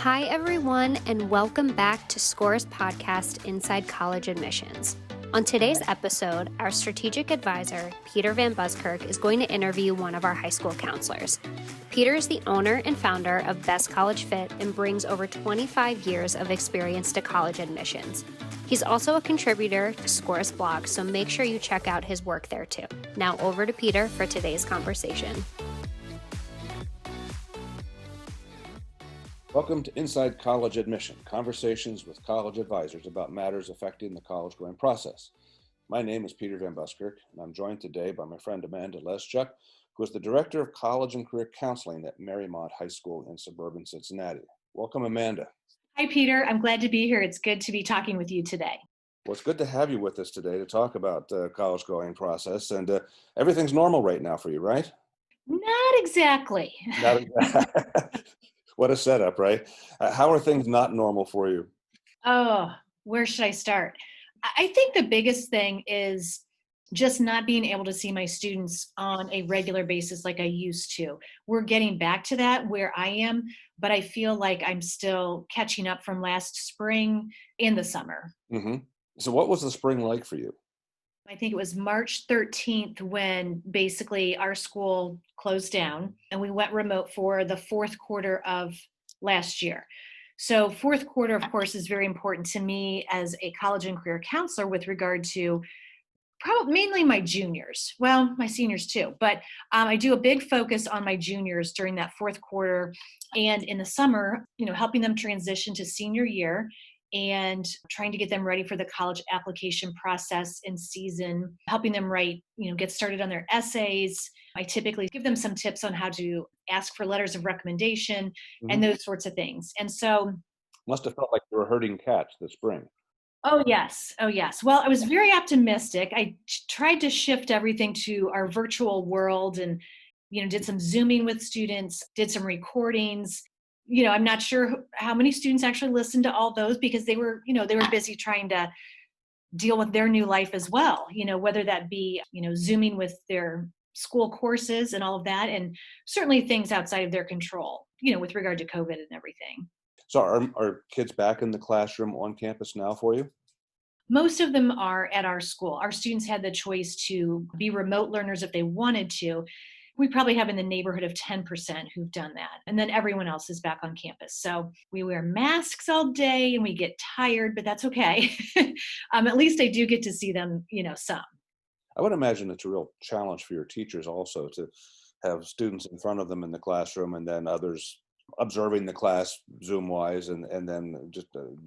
Hi, everyone, and welcome back to Scoir's podcast, Inside College Admissions. On today's episode, our strategic advisor, Peter Van Buskirk, is going to interview one of our high school counselors. Peter is the owner and founder of Best College Fit and brings over 25 years of experience to college admissions. He's also a contributor to Scoir's blog, so make sure you check out his work there too. Now over to Peter for today's conversation. Welcome to Inside College Admission, conversations with college advisors about matters affecting the college-going process. My name is Peter Van Buskirk, and I'm joined today by my friend Amanda Leszczuk, who is the Director of College and Career Counseling at Mariemont High School in suburban Cincinnati. Welcome, Amanda. Hi, Peter. I'm glad to be here. It's good to be talking with you today. Well, it's good to have you with us today to talk about the college-going process, and everything's normal right now for you, right? Not exactly. Not exactly. What a setup, right? How are things not normal for you? Oh, where should I start? I think the biggest thing is just not being able to see my students on a regular basis like I used to. We're getting back to that where I am, but I feel like I'm still catching up from last spring and the summer. Mm-hmm. So what was the spring like for you? I think it was March 13th when basically our school closed down and we went remote for the fourth quarter of last year. So fourth quarter, of course, is very important to me as a college and career counselor with regard to probably mainly my juniors. Well, my seniors too, but I do a big focus on my juniors during that fourth quarter and in the summer, helping them transition to senior year and trying to get them ready for the college application process and season, helping them write, get started on their essays. I typically give them some tips on how to ask for letters of recommendation and those sorts of things. And so Must have felt like you were herding cats this spring. Oh, yes. Oh, yes. Well, I was very optimistic. I tried to shift everything to our virtual world and, did some Zooming with students, did some recordings. I'm not sure how many students actually listened to all those because they were busy trying to deal with their new life as well, whether that be, Zooming with their school courses and all of that, and certainly things outside of their control, with regard to COVID and everything. So are kids back in the classroom on campus now for you? Most of them are at our school. Our students had the choice to be remote learners if they wanted to. We probably have in the neighborhood of 10% who've done that. And then everyone else is back on campus. So we wear masks all day and we get tired, but that's okay. At least I do get to see them, some. I would imagine it's a real challenge for your teachers also to have students in front of them in the classroom and then others observing the class Zoom-wise, and then just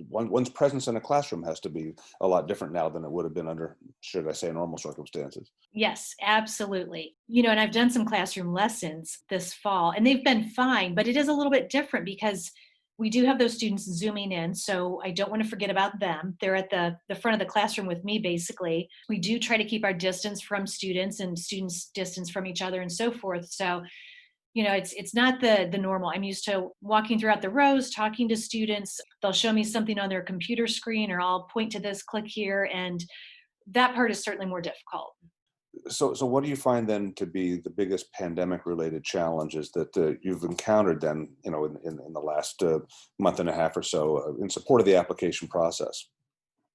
one's presence in a classroom has to be a lot different now than it would have been under, should I say, normal circumstances. Yes, absolutely. And I've done some classroom lessons this fall, and they've been fine, but it is a little bit different because we do have those students Zooming in, so I don't want to forget about them. They're at the front of the classroom with me, basically. We do try to keep our distance from students and students' distance from each other and so forth. So it's not the normal. I'm used to walking throughout the rows, talking to students. They'll show me something on their computer screen, or I'll point to this, click here, and that part is certainly more difficult. So what do you find then to be the biggest pandemic-related challenges that you've encountered then, in the last month and a half or so in support of the application process?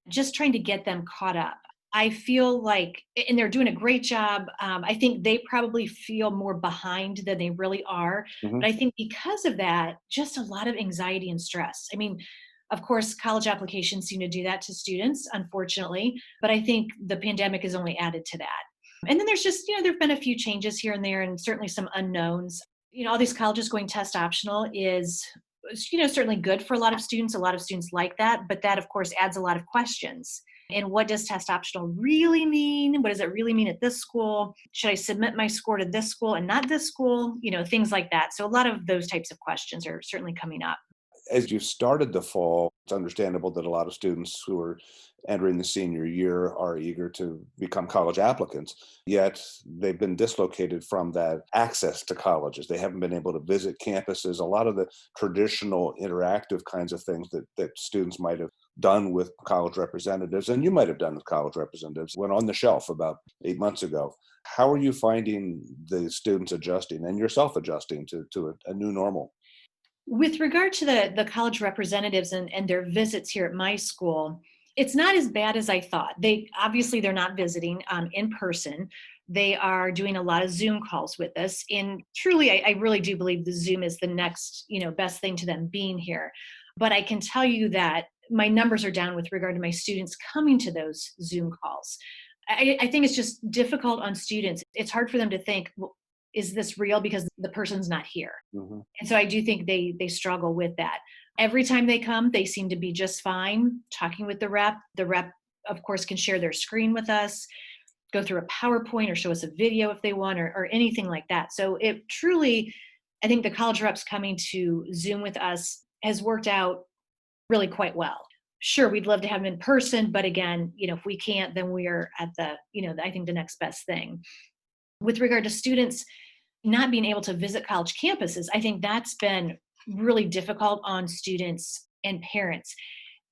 Just trying to get them caught up. I feel like, and they're doing a great job. I think they probably feel more behind than they really are. Mm-hmm. But I think because of that, just a lot of anxiety and stress. I mean, of course, college applications seem to do that to students, unfortunately. But I think the pandemic has only added to that. And then there's just, there've been a few changes here and there and certainly some unknowns. All these colleges going test optional is, certainly good for a lot of students. A lot of students like that. But that, of course, adds a lot of questions. And what does test optional really mean? What does it really mean at this school? Should I submit my score to this school and not this school? Things like that. So a lot of those types of questions are certainly coming up. As you've started the fall, it's understandable that a lot of students who are entering the senior year are eager to become college applicants, yet they've been dislocated from that access to colleges. They haven't been able to visit campuses. A lot of the traditional interactive kinds of things that students might have done with college representatives, and you might have done with college representatives, went on the shelf about 8 months ago. How are you finding the students adjusting and yourself adjusting to a new normal? With regard to the college representatives and their visits here at my school, it's not as bad as I thought. They're not visiting in person. They are doing a lot of Zoom calls with us. And truly, I really do believe the Zoom is the next, best thing to them being here. But I can tell you that my numbers are down with regard to my students coming to those Zoom calls. I think it's just difficult on students. It's hard for them to think, well, is this real because the person's not here? Hmm. And so I do think they struggle with that. Every time they come, they seem to be just fine talking with the rep. The rep, of course, can share their screen with us, go through a PowerPoint or show us a video if they want, or anything like that. So it truly, I think the college reps coming to Zoom with us has worked out really quite well. Sure, we'd love to have them in person, but again, if we can't, then we're at I think the next best thing. With regard to students not being able to visit college campuses, I think that's been really difficult on students and parents.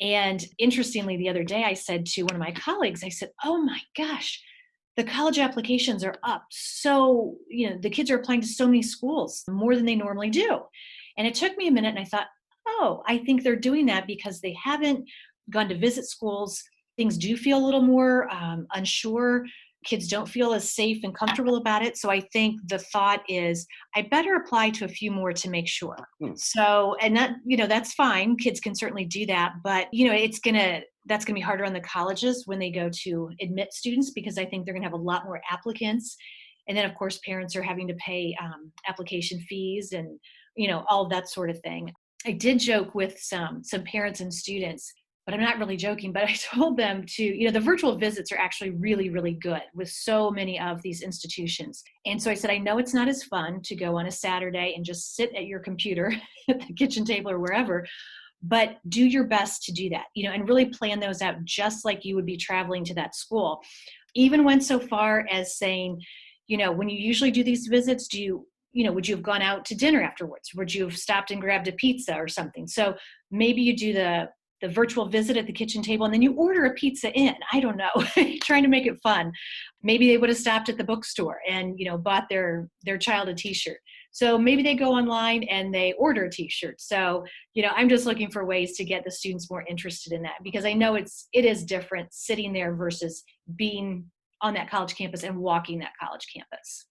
And interestingly, the other day I said to one of my colleagues, I said, oh my gosh, the college applications are up. So, the kids are applying to so many schools, more than they normally do. And it took me a minute and I thought, oh, I think they're doing that because they haven't gone to visit schools. Things do feel a little more unsure. Kids don't feel as safe and comfortable about it. So I think the thought is, I better apply to a few more to make sure. So, and that, that's fine. Kids can certainly do that, but that's gonna be harder on the colleges when they go to admit students, because I think they're gonna have a lot more applicants. And then of course, parents are having to pay application fees and, all of that sort of thing. I did joke with some parents and students, but I'm not really joking, but I told them to, the virtual visits are actually really, really good with so many of these institutions. And so I said, I know it's not as fun to go on a Saturday and just sit at your computer at the kitchen table or wherever, but do your best to do that, and really plan those out just like you would be traveling to that school. Even went so far as saying, when you usually do these visits, would you have gone out to dinner afterwards? Would you have stopped and grabbed a pizza or something? So maybe you do the virtual visit at the kitchen table and then you order a pizza in. I don't know, trying to make it fun. Maybe they would have stopped at the bookstore and, bought their child a t-shirt. So maybe they go online and they order a t-shirt. So, I'm just looking for ways to get the students more interested in that, because I know it is different sitting there versus being on that college campus and walking that college campus.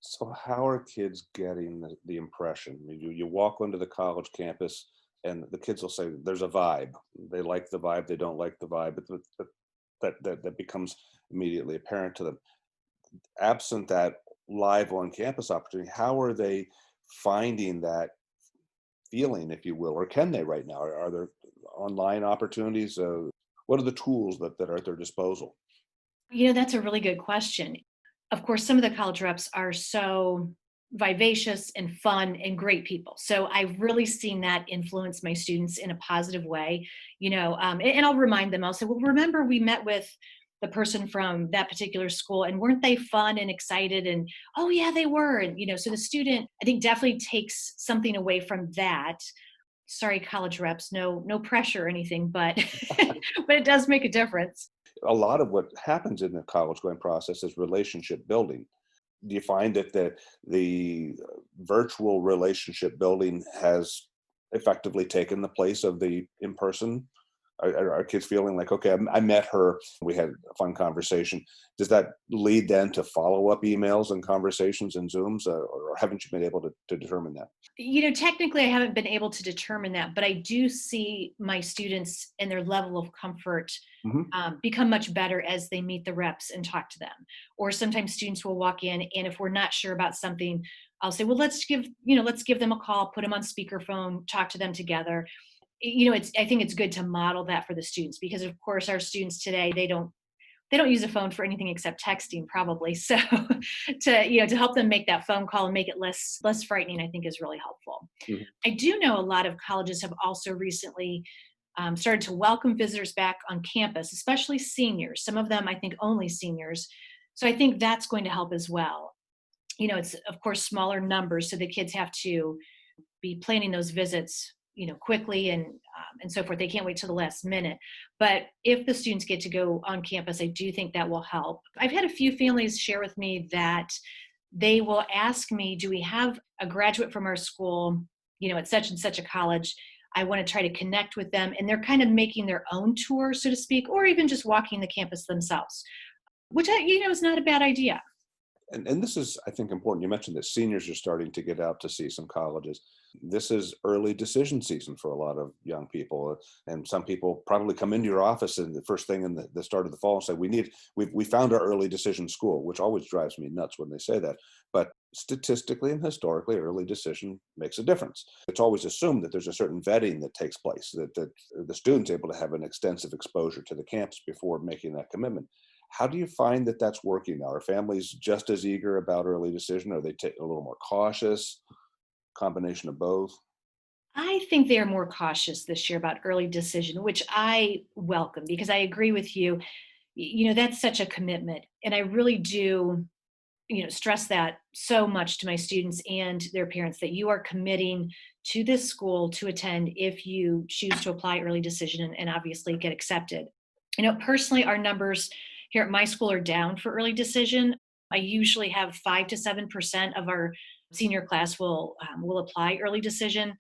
So how are kids getting the impression? I mean, you walk onto the college campus and the kids will say there's a vibe. They like the vibe, they don't like the vibe, but that becomes immediately apparent to them. Absent that live on campus opportunity, how are they finding that feeling, if you will, or can they right now? Are there online opportunities? What are the tools that are at their disposal? That's a really good question. Of course, some of the college reps are so vivacious and fun and great people. So I've really seen that influence my students in a positive way, and I'll remind them, I'll say, well, remember we met with the person from that particular school and weren't they fun and excited? And, oh yeah, they were. And, so the student, I think, definitely takes something away from that. Sorry, college reps, no pressure or anything, but, but it does make a difference. A lot of what happens in the college going process is relationship building. Do you find that the virtual relationship building has effectively taken the place of the in-person? Are kids feeling like, okay, I met her, we had a fun conversation? Does that lead then to follow-up emails and conversations and Zooms, or haven't you been able to determine that? Technically I haven't been able to determine that, but I do see my students and their level of comfort Hmm. become much better as they meet the reps and talk to them. Or sometimes students will walk in and if we're not sure about something, I'll say, well, let's give them a call, put them on speakerphone, talk to them together. I think it's good to model that for the students, because of course our students today, they don't use a phone for anything except texting probably. So to help them make that phone call and make it less frightening, I think is really helpful. Hmm. I do know a lot of colleges have also recently started to welcome visitors back on campus, especially seniors. Some of them, I think, only seniors. So I think that's going to help as well. It's of course smaller numbers, so the kids have to be planning those visits quickly and so forth. They can't wait till the last minute. But if the students get to go on campus, I do think that will help. I've had a few families share with me that they will ask me, do we have a graduate from our school, at such and such a college. I want to try to connect with them. And they're kind of making their own tour, so to speak, or even just walking the campus themselves, which, is not a bad idea. And this is, I think, important. You mentioned that seniors are starting to get out to see some colleges. This is early decision season for a lot of young people. And some people probably come into your office and the first thing in the start of the fall and say, we found our early decision school, which always drives me nuts when they say that. But statistically and historically, early decision makes a difference. It's always assumed that there's a certain vetting that takes place, that the student's able to have an extensive exposure to the campus before making that commitment. How do you find that that's working now? Are families just as eager about early decision? Are they a little more cautious? Combination of both? I think they are more cautious this year about early decision, which I welcome because I agree with you. That's such a commitment. And I really do, stress that so much to my students and their parents that you are committing to this school to attend if you choose to apply early decision and obviously get accepted. Personally, our numbers here at my school are down for early decision. I usually have 5 to 7% of our senior class will apply early decision,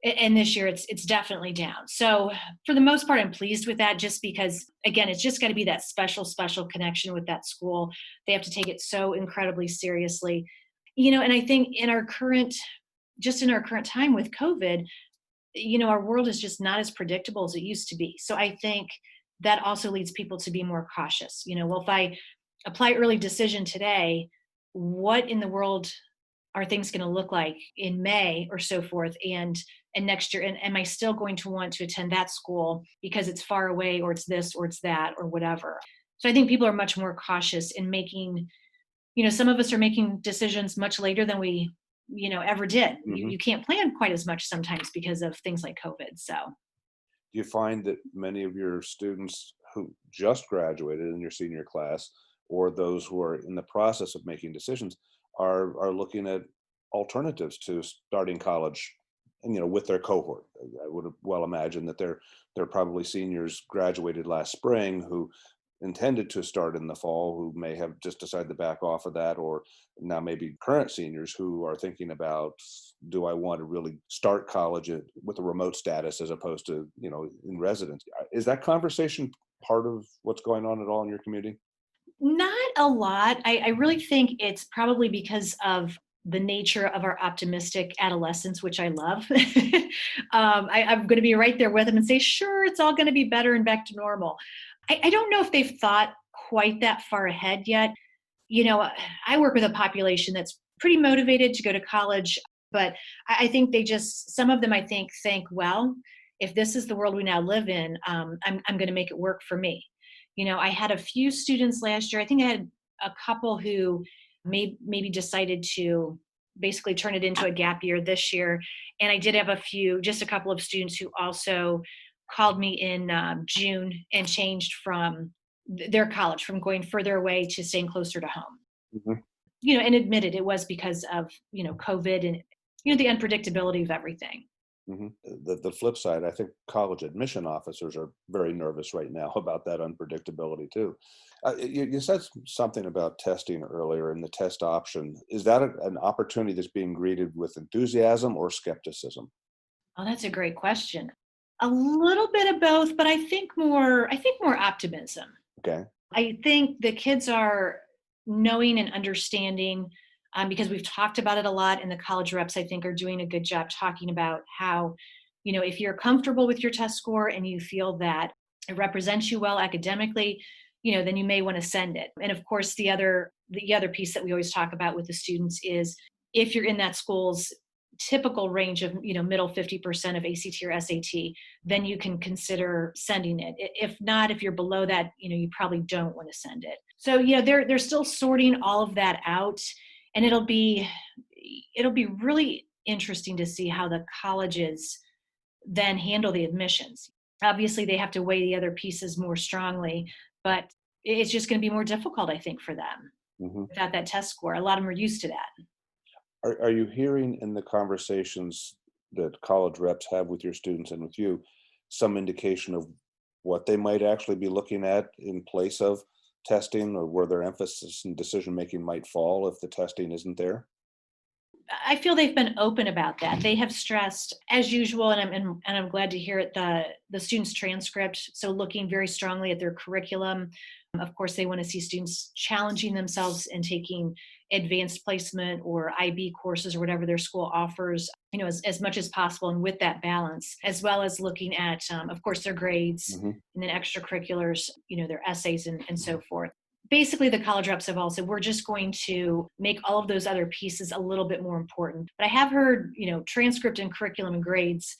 and this year it's definitely down. So for the most part, I'm pleased with that, just because again, it's just got to be that special connection with that school. They have to take it so incredibly seriously, And I think in our current time with COVID, our world is just not as predictable as it used to be. So I think that also leads people to be more cautious. Well, if I apply early decision today, what in the world are things going to look like in May or so forth and next year? And am I still going to want to attend that school because it's far away or it's this or it's that or whatever? So I think people are much more cautious in making, some of us are making decisions much later than we, ever did. Mm-hmm. You can't plan quite as much sometimes because of things like COVID. So Do you find that many of your students who just graduated in your senior class or those who are in the process of making decisions are looking at alternatives to starting college and with their cohort? I would well imagine that they're probably seniors graduated last spring who intended to start in the fall, who may have just decided to back off of that, or now maybe current seniors who are thinking about, do I want to really start college with a remote status as opposed to, in residence? Is that conversation part of what's going on at all in your community? not a lot. I really think it's probably because of the nature of our optimistic adolescence, which I love. I'm going to be right there with them and say, sure, it's all going to be better and back to normal. I don't know if they've thought quite that far ahead yet. I work with a population that's pretty motivated to go to college, but I think some of them, I think, well, if this is the world we now live in, I'm going to make it work for me. I had a few students last year. I think I had a couple who maybe decided to basically turn it into a gap year this year. And I did have just a couple of students who also called me in June and changed from their college, from going further away to staying closer to home. Mm-hmm. And admitted it was because of, COVID and, the unpredictability of everything. Mm-hmm. The flip side, I think college admission officers are very nervous right now about that unpredictability too. You said something about testing earlier and the test option. Is that an opportunity that's being greeted with enthusiasm or skepticism? Oh, that's a great question. A little bit of both, but I think more optimism. Okay. I think the kids are knowing and understanding, because we've talked about it a lot, and the college reps, I think, are doing a good job talking about how, if you're comfortable with your test score and you feel that it represents you well academically, then you may want to send it. And of course, the other piece that we always talk about with the students is if you're in that school's typical range of, middle 50% of ACT or SAT, then you can consider sending it. If not, if you're below that, you probably don't want to send it. So they're still sorting all of that out. And it'll be really interesting to see how the colleges then handle the admissions. Obviously, they have to weigh the other pieces more strongly, but it's just going to be more difficult, I think, for them without that test score. A lot of them are used to that. Are you hearing in the conversations that college reps have with your students and with you some indication of what they might actually be looking at in place of testing, or where their emphasis and decision making might fall if the testing isn't there? I feel they've been open about that. They have stressed, as usual, and I'm glad to hear it, the students' transcript. So looking very strongly at their curriculum. Of course, they want to see students challenging themselves and taking advanced placement or IB courses or whatever their school offers, as much as possible, and with that balance, as well as looking at, of course, their grades Mm-hmm. and then extracurriculars, their essays and so forth. Basically, the college reps have all said, we're just going to make all of those other pieces a little bit more important. But I have heard, transcript and curriculum and grades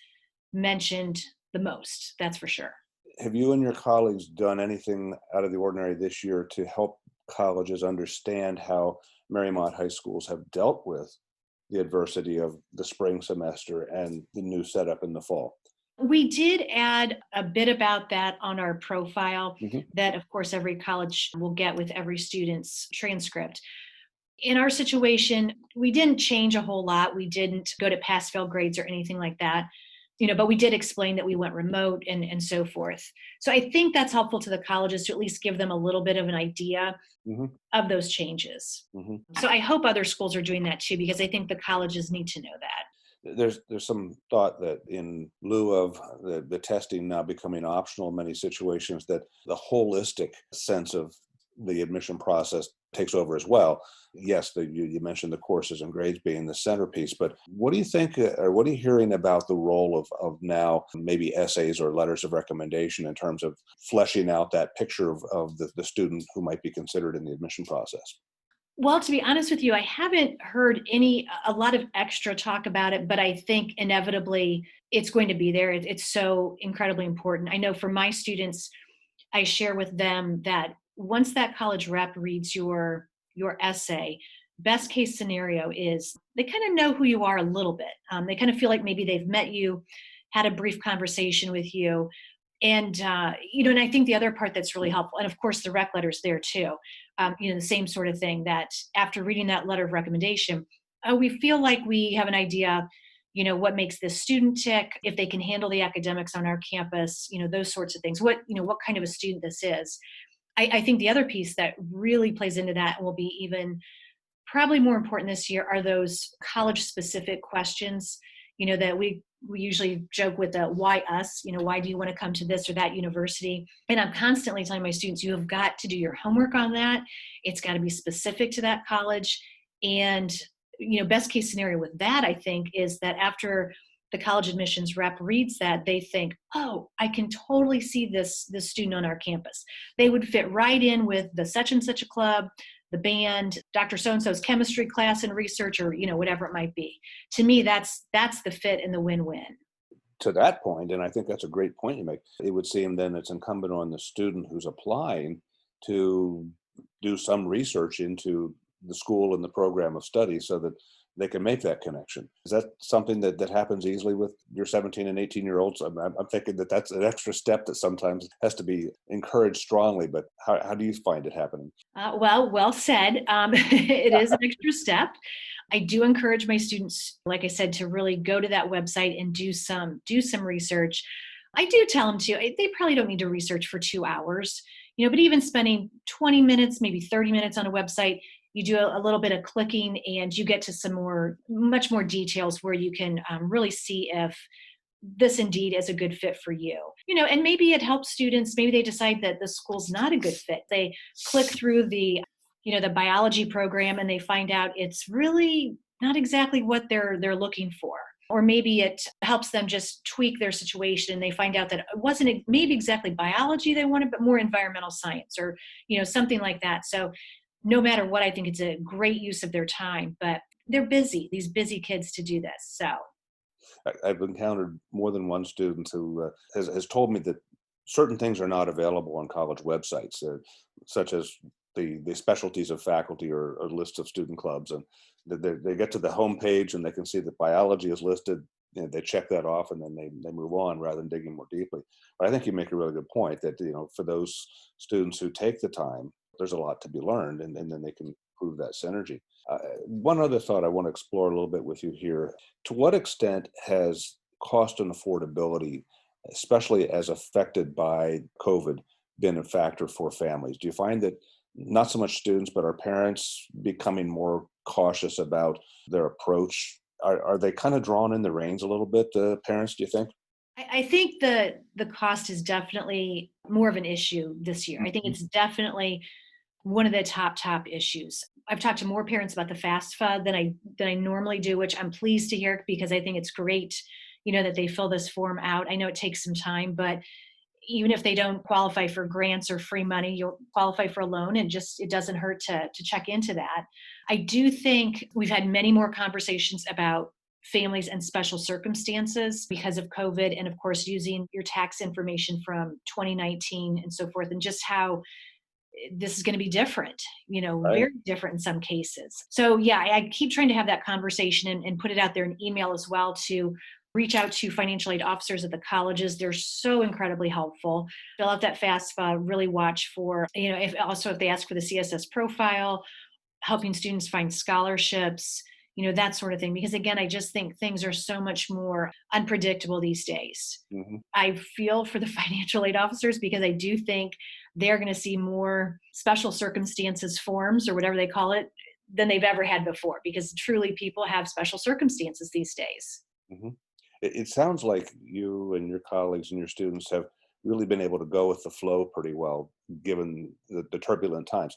mentioned the most, that's for sure. Have you and your colleagues done anything out of the ordinary this year to help colleges understand how Mariemont High Schools have dealt with the adversity of the spring semester and the new setup in the fall? We did add a bit about that on our profile Mm-hmm. that, of course, every college will get with every student's transcript. In our situation, we didn't change a whole lot. We didn't go to pass-fail grades or anything like that, but we did explain that we went remote and so forth. So I think that's helpful to the colleges to at least give them a little bit of an idea Mm-hmm. of those changes. Mm-hmm. So I hope other schools are doing that too, because I think the colleges need to know that. There's some thought that in lieu of the testing now becoming optional in many situations, that the holistic sense of the admission process takes over as well. Yes, you mentioned the courses and grades being the centerpiece, but what do you think, or what are you hearing about the role of now maybe essays or letters of recommendation in terms of fleshing out that picture of the student who might be considered in the admission process? Well, to be honest with you, I haven't heard a lot of extra talk about it, but I think inevitably it's going to be there. It's so incredibly important. I know for my students, I share with them that once that college rep reads your essay, best case scenario is they kind of know who you are a little bit. They kind of feel like maybe they've met you, had a brief conversation with you. And, and I think the other part that's really helpful, and of course the rec letter's there too, the same sort of thing, that after reading that letter of recommendation, we feel like we have an idea, what makes this student tick, if they can handle the academics on our campus, those sorts of things, what kind of a student this is. I think the other piece that really plays into that and will be even probably more important this year are those college specific questions, that we usually joke with the why us, why do you want to come to this or that university? And I'm constantly telling my students, you have got to do your homework on that. It's got to be specific to that college. And, best case scenario with that, I think, is that after the college admissions rep reads that, they think, oh, I can totally see this student on our campus. They would fit right in with the such and such a club, the band, Dr. So-and-so's chemistry class and research, or, whatever it might be. To me, that's the fit and the win-win. To that point, and I think that's a great point you make, it would seem then it's incumbent on the student who's applying to do some research into the school and the program of study so that they can make that connection. Is that something that happens easily with your 17 and 18-year-olds? I'm thinking that's an extra step that sometimes has to be encouraged strongly, but how do you find it happening? Well said. It is an extra step. I do encourage my students, like I said, to really go to that website and do some research. I do tell them to. They probably don't need to research for 2 hours, but even spending 20 minutes, maybe 30 minutes on a website, you do a little bit of clicking and you get to some much more details where you can really see if this indeed is a good fit for you. And maybe it helps students, maybe they decide that the school's not a good fit. They click through the biology program and they find out it's really not exactly what they're looking for. Or maybe it helps them just tweak their situation and they find out that it wasn't maybe exactly biology they wanted, but more environmental science or, something like that. So no matter what, I think it's a great use of their time, but they're busy, these busy kids, to do this. So I've encountered more than one student who has told me that certain things are not available on college websites, such as the specialties of faculty or lists of student clubs. And they get to the home page and they can see that biology is listed. They check that off and then they move on rather than digging more deeply. But I think you make a really good point that, for those students who take the time, there's a lot to be learned, and then they can prove that synergy. One other thought I want to explore a little bit with you here. To what extent has cost and affordability, especially as affected by COVID, been a factor for families? Do you find that not so much students, but our parents becoming more cautious about their approach? Are they kind of drawn in the reins a little bit, parents, do you think? I think the cost is definitely more of an issue this year. I think it's definitely one of the top issues. I've talked to more parents about the FAFSA than I normally do, which I'm pleased to hear because I think it's great, that they fill this form out. I know it takes some time, but even if they don't qualify for grants or free money, you'll qualify for a loan, and it doesn't hurt to check into that. I do think we've had many more conversations about families and special circumstances because of COVID, and of course using your tax information from 2019 and so forth, and just how this is going to be different, Right. very different in some cases. So yeah, I keep trying to have that conversation and put it out there in email as well, to reach out to financial aid officers at the colleges. They're so incredibly helpful. Fill out that FAFSA, really watch for, if they ask for the CSS profile, helping students find scholarships, that sort of thing. Because again, I just think things are so much more unpredictable these days. Hmm. I feel for the financial aid officers because I do think they're going to see more special circumstances forms, or whatever they call it, than they've ever had before, because truly people have special circumstances these days. Hmm. It sounds like you and your colleagues and your students have really been able to go with the flow pretty well, given the turbulent times.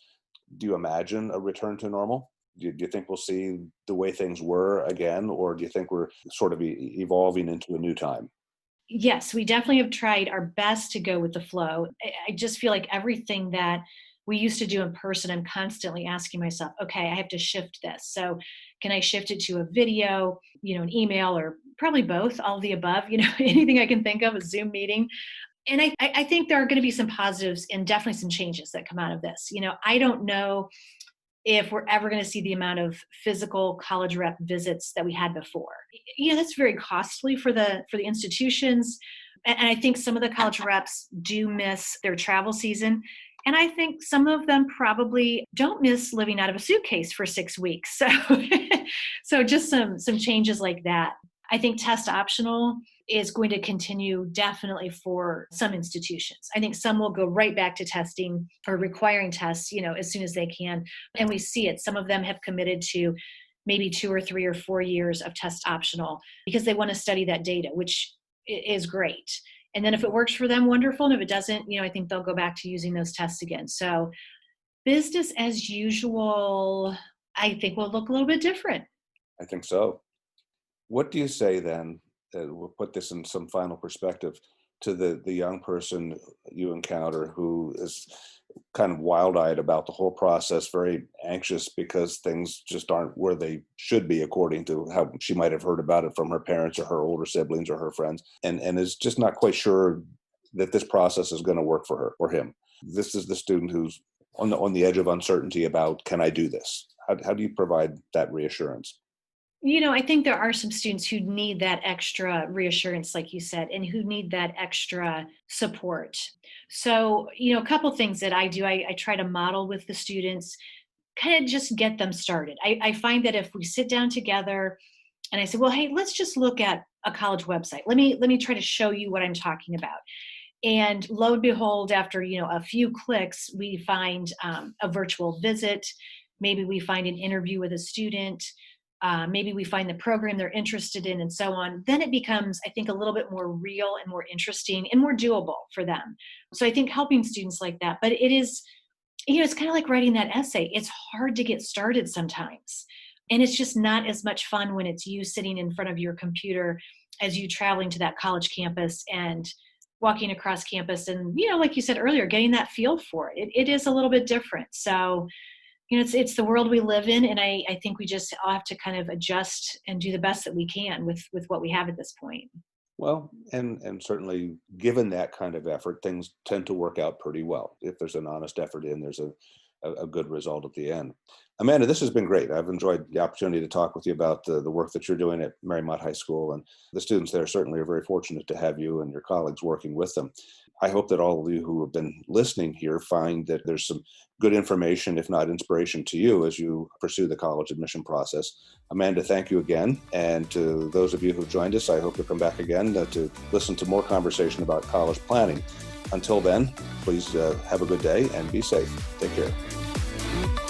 Do you imagine a return to normal? Do you think we'll see the way things were again, or do you think we're sort of evolving into a new time? Yes, we definitely have tried our best to go with the flow. I just feel like everything that we used to do in person, I'm constantly asking myself, okay, I have to shift this. So can I shift it to a video, an email, or probably both, all of the above, anything I can think of, a Zoom meeting. And I think there are going to be some positives and definitely some changes that come out of this. I don't know if we're ever going to see the amount of physical college rep visits that we had before. That's very costly for the institutions. And I think some of the college reps do miss their travel season. And I think some of them probably don't miss living out of a suitcase for 6 weeks. So just some changes like that. I think test optional is going to continue definitely for some institutions. I think some will go right back to testing or requiring tests, as soon as they can. And we see it. Some of them have committed to maybe 2 or 3 or 4 years of test optional because they want to study that data, which is great. And then if it works for them, wonderful. And if it doesn't, I think they'll go back to using those tests again. So business as usual, I think will look a little bit different. I think so. What do you say then? We'll put this in some final perspective to the young person you encounter who is kind of wild-eyed about the whole process, very anxious because things just aren't where they should be according to how she might have heard about it from her parents or her older siblings or her friends, and is just not quite sure that this process is going to work for her or him. This is the student who's on the edge of uncertainty about, can I do this? How do you provide that reassurance? I think there are some students who need that extra reassurance, like you said, and who need that extra support. So, a couple things that I do, I try to model with the students, kind of just get them started. I find that if we sit down together and I say, well, hey, let's just look at a college website. Let me try to show you what I'm talking about. And lo and behold, after, a few clicks, we find a virtual visit. Maybe we find an interview with a student. Maybe we find the program they're interested in, and so on. Then it becomes, I think, a little bit more real and more interesting and more doable for them. So I think helping students like that, but it is, it's kind of like writing that essay. It's hard to get started sometimes. And it's just not as much fun when it's you sitting in front of your computer as you traveling to that college campus and walking across campus and, like you said earlier, getting that feel for it. It is a little bit different. So it's the world we live in, and I think we just all have to kind of adjust and do the best that we can with what we have at this point. Well, and certainly given that kind of effort, things tend to work out pretty well. If there's an honest effort in, there's a good result at the end. Amanda, this has been great. I've enjoyed the opportunity to talk with you about the work that you're doing at Mariemont High School, and the students there certainly are very fortunate to have you and your colleagues working with them. I hope that all of you who have been listening here find that there's some good information, if not inspiration, to you as you pursue the college admission process. Amanda, thank you again. And to those of you who joined us, I hope you'll come back again to listen to more conversation about college planning. Until then, please have a good day and be safe. Take care.